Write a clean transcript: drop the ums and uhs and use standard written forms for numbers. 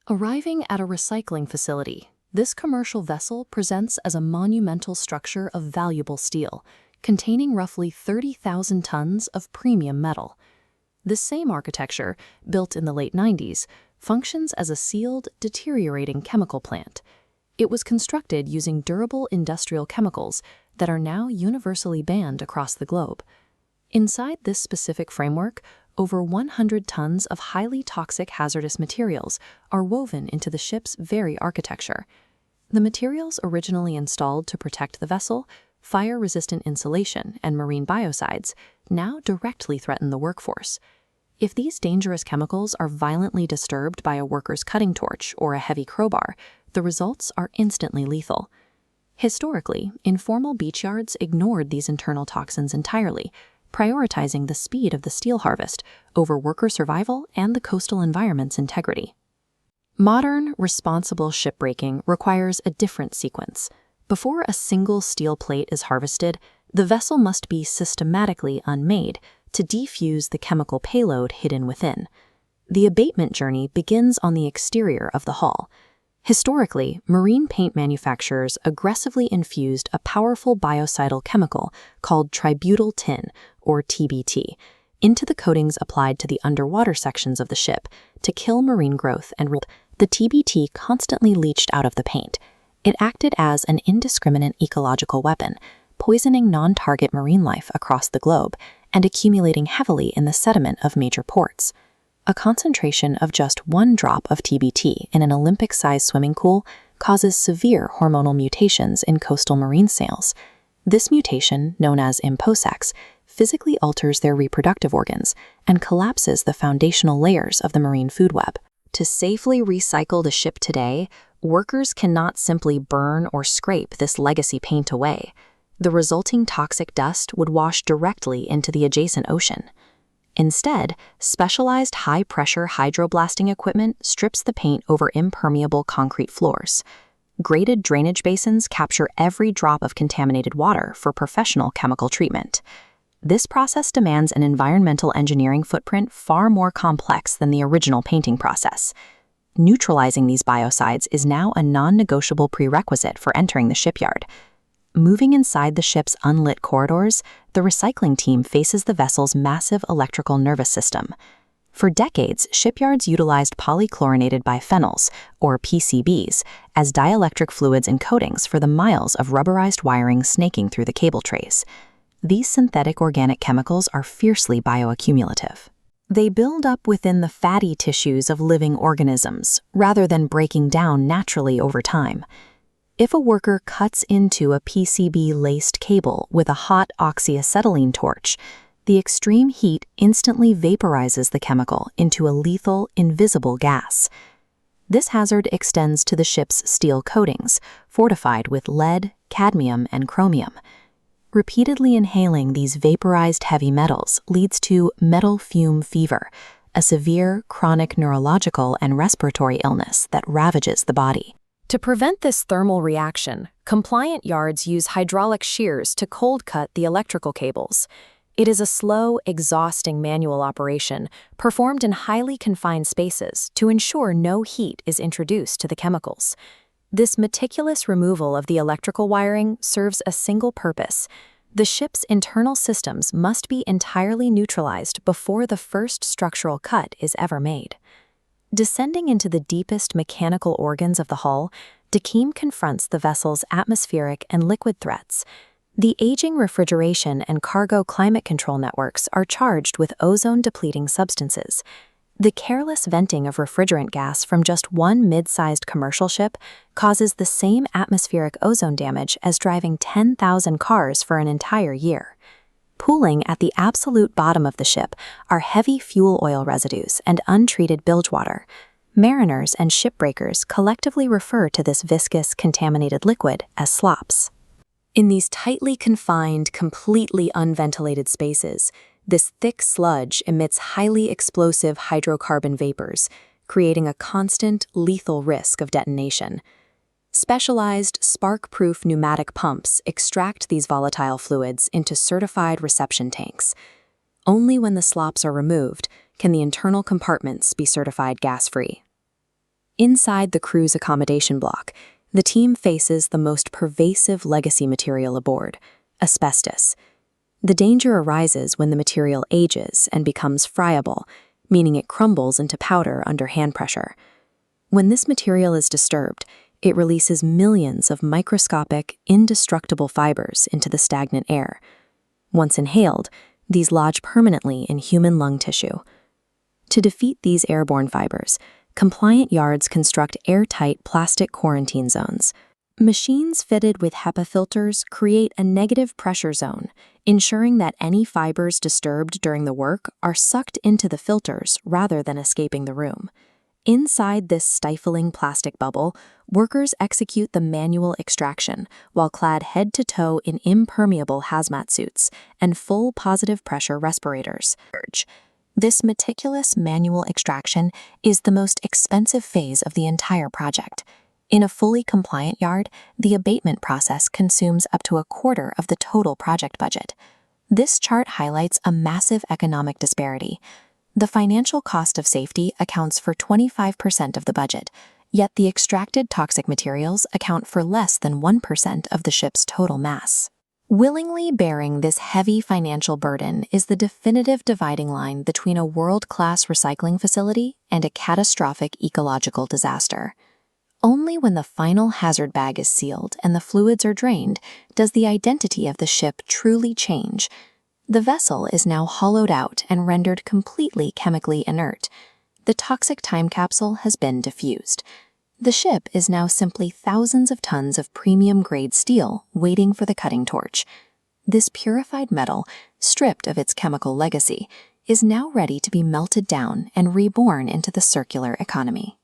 Arriving at a recycling facility, this commercial vessel presents as a monumental structure of valuable steel, containing roughly 30,000 tons of premium metal. This same architecture, built in the late 90s, functions as a sealed, deteriorating chemical plant. It was constructed using durable industrial chemicals that are now universally banned across the globe. Inside this specific framework, over 100 tons of highly toxic hazardous materials are woven into the ship's very architecture. The materials originally installed to protect the vessel, fire-resistant insulation and marine biocides, now directly threaten the workforce. If these dangerous chemicals are violently disturbed by a worker's cutting torch or a heavy crowbar, the results are instantly lethal. Historically, informal beach yards ignored these internal toxins entirely, prioritizing the speed of the steel harvest over worker survival and the coastal environment's integrity. Modern, responsible shipbreaking requires a different sequence. Before a single steel plate is harvested, the vessel must be systematically unmade to defuse the chemical payload hidden within. The abatement journey begins on the exterior of the hull. Historically, marine paint manufacturers aggressively infused a powerful biocidal chemical called Tributyltin, or TBT, into the coatings applied to the underwater sections of the ship to kill marine growth and the TBT constantly leached out of the paint. It acted as an indiscriminate ecological weapon, poisoning non-target marine life across the globe and accumulating heavily in the sediment of major ports. A concentration of just 1 drop of TBT in an Olympic-sized swimming pool causes severe hormonal mutations in coastal marine snails. This mutation, known as imposex, physically alters their reproductive organs and collapses the foundational layers of the marine food web. To safely recycle the ship today, workers cannot simply burn or scrape this legacy paint away. The resulting toxic dust would wash directly into the adjacent ocean. Instead, specialized high-pressure hydroblasting equipment strips the paint over impermeable concrete floors. Graded drainage basins capture every drop of contaminated water for professional chemical treatment. This process demands an environmental engineering footprint far more complex than the original painting process. Neutralizing these biocides is now a non-negotiable prerequisite for entering the shipyard. Moving inside the ship's unlit corridors, the recycling team faces the vessel's massive electrical nervous system. For decades, shipyards utilized polychlorinated biphenyls, or PCBs, as dielectric fluids and coatings for the miles of rubberized wiring snaking through the cable trays. These synthetic organic chemicals are fiercely bioaccumulative. They build up within the fatty tissues of living organisms, rather than breaking down naturally over time. If a worker cuts into a PCB-laced cable with a hot oxyacetylene torch, the extreme heat instantly vaporizes the chemical into a lethal, invisible gas. This hazard extends to the ship's steel coatings, fortified with lead, cadmium, and chromium. Repeatedly inhaling these vaporized heavy metals leads to metal fume fever, a severe, chronic neurological and respiratory illness that ravages the body. To prevent this thermal reaction, compliant yards use hydraulic shears to cold cut the electrical cables. It is a slow, exhausting manual operation performed in highly confined spaces to ensure no heat is introduced to the chemicals. This meticulous removal of the electrical wiring serves a single purpose. The ship's internal systems must be entirely neutralized before the first structural cut is ever made. Descending into the deepest mechanical organs of the hull, Dekim confronts the vessel's atmospheric and liquid threats. The aging refrigeration and cargo climate control networks are charged with ozone-depleting substances. The careless venting of refrigerant gas from just one mid-sized commercial ship causes the same atmospheric ozone damage as driving 10,000 cars for an entire year. Pooling at the absolute bottom of the ship are heavy fuel oil residues and untreated bilge water. Mariners and shipbreakers collectively refer to this viscous, contaminated liquid as slops. In these tightly confined, completely unventilated spaces, this thick sludge emits highly explosive hydrocarbon vapors, creating a constant, lethal risk of detonation. Specialized, spark-proof pneumatic pumps extract these volatile fluids into certified reception tanks. Only when the slops are removed can the internal compartments be certified gas-free. Inside the crew's accommodation block, the team faces the most pervasive legacy material aboard, asbestos. The danger arises when the material ages and becomes friable, meaning it crumbles into powder under hand pressure. When this material is disturbed, it releases millions of microscopic, indestructible fibers into the stagnant air. Once inhaled, these lodge permanently in human lung tissue. To defeat these airborne fibers, compliant yards construct airtight plastic quarantine zones. Machines fitted with HEPA filters create a negative pressure zone, ensuring that any fibers disturbed during the work are sucked into the filters rather than escaping the room. Inside this stifling plastic bubble, workers execute the manual extraction while clad head to toe in impermeable hazmat suits and full positive pressure respirators. This meticulous manual extraction is the most expensive phase of the entire project. In a fully compliant yard, the abatement process consumes up to a quarter of the total project budget. This chart highlights a massive economic disparity. The financial cost of safety accounts for 25% of the budget, yet the extracted toxic materials account for less than 1% of the ship's total mass. Willingly bearing this heavy financial burden is the definitive dividing line between a world-class recycling facility and a catastrophic ecological disaster. Only when the final hazard bag is sealed and the fluids are drained does the identity of the ship truly change. The vessel is now hollowed out and rendered completely chemically inert. The toxic time capsule has been diffused. The ship is now simply thousands of tons of premium-grade steel waiting for the cutting torch. This purified metal, stripped of its chemical legacy, is now ready to be melted down and reborn into the circular economy.